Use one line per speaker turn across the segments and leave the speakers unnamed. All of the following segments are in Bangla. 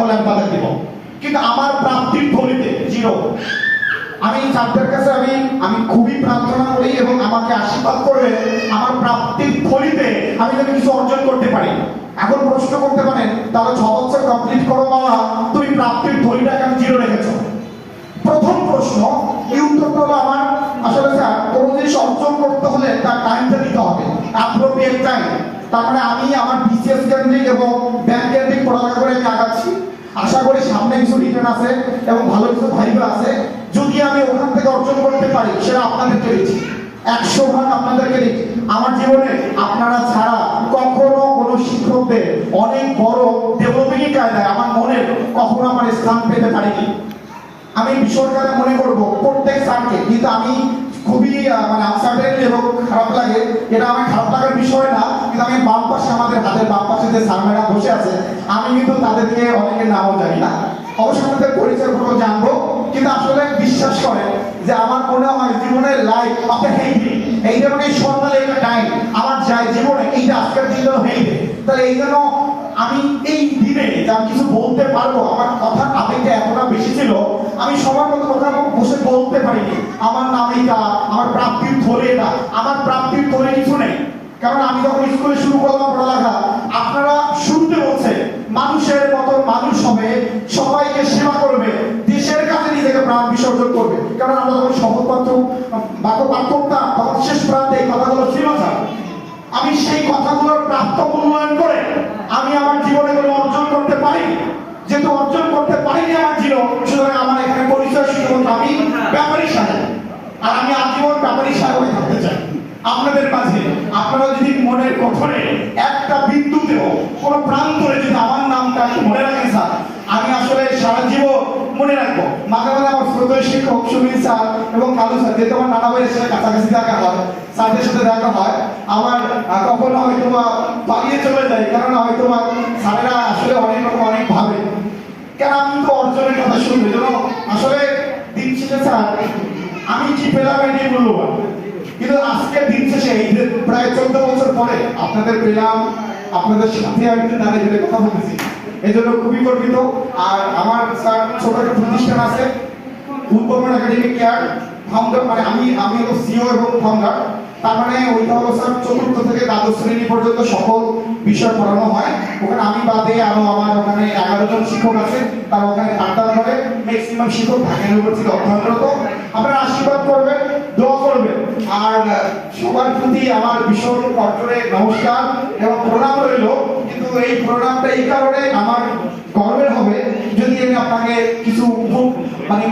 তাহলে আমি তাদের দিব, কিন্তু আমার প্রাপ্তির থলিতে জিরো। আমি স্যারদের কাছে আমি খুবই প্রার্থনা করি এবং আমাকে আশীর্বাদ করে আমার প্রাপ্তির থলিতে আমি যদি কিছু অর্জন করতে পারি। এখন প্রশ্ন করতে পারেন, তাহলে 6 বছর কমপ্লিট করো বাবা, তুমি প্রাপ্তির থলিটা কেন জিরো রেখেছো? প্রথম প্রশ্ন, এই উত্তরটা হলো আমার আসলে স্যার কোনো জিনিস অর্জন করতে হলে তার টাইমটা দিতে হবে, অ্যাপ্রোপ্রিয়েট টাইম। তার মানে আমি আমার বিসিএস কেন্দ্রিক এবং ব্যাংক কেন্দ্রিক পড়ালেখা করে আমি আগাচ্ছি। আশা করি সামনে কিছু রিটার্ন আছে এবং ভালো কিছু ভাইবা আছে। যদি আমি ওখান থেকে অর্জন করতে পারি, সেটা আপনাদেরকে দিচ্ছি, 100% আপনাদেরকে দিচ্ছি। আমার জীবনে আপনারা ছাড়া কখনো কোনো শিক্ষকদের অনেক বড় ডেভেলপিং কায়দায় আমার মনে কখনো আমার স্থান পেতে পারিনি। আমি বিষয়টা মনে করব প্রত্যেক স্যারকে, কিন্তু আমি খুবই মানে আনসার্টেন এবং খারাপ লাগে, এটা আমার খারাপ লাগার বিষয় না, কিন্তু আমি বাম পাশে আমাদের হাতের বাম পাশে যে স্যার ম্যাডাম বসে আছে, আমি কিন্তু তাদেরকে অনেকের নামও জানি না, অবশ্যই তাদের পরিচয় পুরো জানবো, কিন্তু আসলে বিশ্বাস করেন যে আমার মনে হয় জীবনের লাইফ আপনি হেইডে এইটা মানে সন্ধ্যালে একটা টাইম আমার যায় জীবনে, এইটা আজকের দিন হেইডে। তাহলে এই জন্য আমি এই দিনে যা কিছু বলতে পারবো, আমার কথার আবেগটা এতটা বেশি ছিল, আমি সবার মতো কথা বসে বলতে পারিনি। আমার নাম এইটা, আমার প্রাপ্তির থলে এটা, আমার প্রাপ্তির থলে কিছু নেই। কারণ আমি যখন স্কুলে শুরু করলাম পড়ালেখা, আপনারা শুনতে বলছে মানুষের মতো মানুষ হবে, সবাইকে সেবা করবে, দেশের কাছে নিজেকে প্রাণ বিসর্জন করবে। কারণ আমরা যখন শপথপত্র বাক্য পাঠ করতাম, তখন শেষ প্রান্তে এই কথাগুলো ছিল না। আমি সেই কথাগুলোর প্রাপ্ত মূল্যায়ন করে আমি আমার জীবনে কোনো অর্জন করতে পারি, যেহেতু অর্জন করতে পারিনি আমার জীবন, সুতরাং আমার এখানে পরিচয় শুধুমাত্র আমি ব্যাপারী সাহেব, আর আমি আজীবন ব্যাপারী সাহেব হয়ে থাকতে চাই আপনাদের মাঝে। আপনারা যদি মনের গঠনে একটা বিন্দুতেও কোনো প্রান্তরে যদি আমার নামটা মনে রাখেন স্যার, আমি আসলে সারা জীবন মনে রাখবো। মাঝে মাঝে আমার শ্রদ্ধেয় শিক্ষক সুনীল স্যার এবং কালু স্যার, যেহেতু আমার নানা ভাইয়ের সাথে কাছাকাছি দেখা হয়, স্যারদের সাথে দেখা হয়, আমার কখনো হয়তো পালিয়ে চলে যায়, কারণ হয়তো স্যারেরা আসলে অনেক রকম অনেক ভাবে, কেন আমি তো অর্জনের কথা শুনবো যেন আসলে দিন শেষে স্যার আমি কি পেলাম এটাই মূল্যবান। কিন্তু আজকে দিন শেষে এই যে প্রায় 14 বছর পরে আপনাদের পেলাম, আপনাদের সাথে আমি দাঁড়িয়ে কথা বলতেছি, এই জন্য খুবই গর্বিত। আর আমার স্যার ছোট একটা প্রতিষ্ঠান আছে উদ্ভাবন একাডেমিক কেয়ার ফাউন্ডার, মানে আমি হলো সিও এবং ফাউন্ডার। তার মানে ওইটা হলো স্যার 4র্থ থেকে দ্বাদশ শ্রেণী পর্যন্ত সকল বিষয় পড়ানো হয় ওখানে। আমি বাদে আরো আমার ওখানে 11 জন শিক্ষক আছে, তারা ওখানে পাঠদান করে, ম্যাক্সিমাম শিক্ষক ঢাকা ইউনিভার্সিটি অধ্যয়নরত। আপনারা আশীর্বাদ করবেন, দোয়া করবেন, আর সবার প্রতি আমার ভীষণ অর্জনে নমস্কার এবং প্রণাম রইল। কিন্তু এই প্রণামটা এই কারণে আমার গর্বের হবে যদি আমি আপনাকে কিছু মানে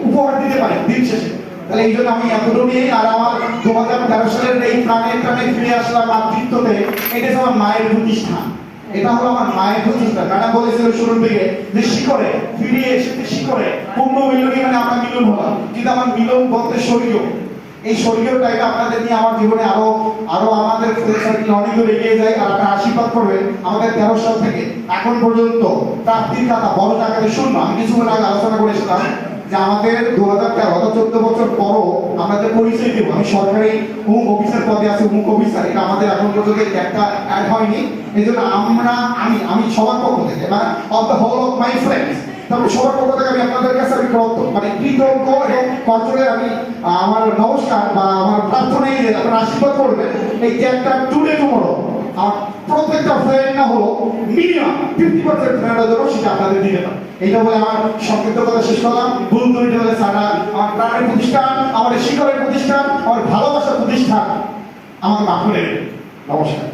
উপহার দিতে পারি দিন শেষে। তাহলে এই জন্য আমি এতটুকু নিয়ে, আর আমার 2013 সালের এই প্রাণে ফিরে আসলাম মাতৃত্বতে, এটা আমার মায়ের প্রতিষ্ঠান, এটা হলো আমার মায়ের প্রতিষ্ঠান। ম্যাডাম বলেছিল শুরুর দিকে যে শিখরে ফিরে এসে শিখরে পূর্ণ মিলনী, মানে আমরা মিলন হলাম, কিন্তু আমার মিলন বলতে স্বর্গীয়। এই স্বর্গীয় টাইপে আপনাদের নিয়ে আমার জীবনে আরো আমাদের সার্কেল অনেক দূর এগিয়ে যায়। আর আপনারা আশীর্বাদ করবেন আমাদের 13 সাল থেকে এখন পর্যন্ত প্রাপ্তির কথা বড় জায়গায় শূন্য। আমি কিছুক্ষণ আগে আলোচনা করেছিলাম যে আমাদের 2013 অর্থাৎ 14 বছর পরও আমরা যে পরিচয় দেবো, আমি সরকারি অমুক অফিসার পদে আছি, অমুক অফিসার, এটা আমাদের এখন পর্যন্ত একটা অ্যাড হয়নি। এই জন্য আমি সবার পক্ষ থেকে, মানে of the whole of my friends, তারপরে সবার পক্ষ থেকে আমি আপনাদের কাছে আমি মানে কৃতজ্ঞ এবং করজোড়ে আমি আমার নমস্কার বা আমার প্রার্থনা এই যে আপনারা আশীর্বাদ করবেন এই যে একটা টুডে টুমরো আমার প্রত্যেকটা ফ্রেন্ড না হলো মিনিমাম 50% ফ্রেন্ডের জন্য সেটা আপনাদের দিতে পারে। এইটা বলে আমার সংক্ষিপ্ত কথা শেষ করলাম। ভুল দুইটা হলে সারা আমার প্রাণের প্রতিষ্ঠান, আমার শিকড়ের প্রতিষ্ঠান, আমার ভালোবাসার প্রতিষ্ঠান, আমাকে মাফ করে দেবেন। নমস্কার।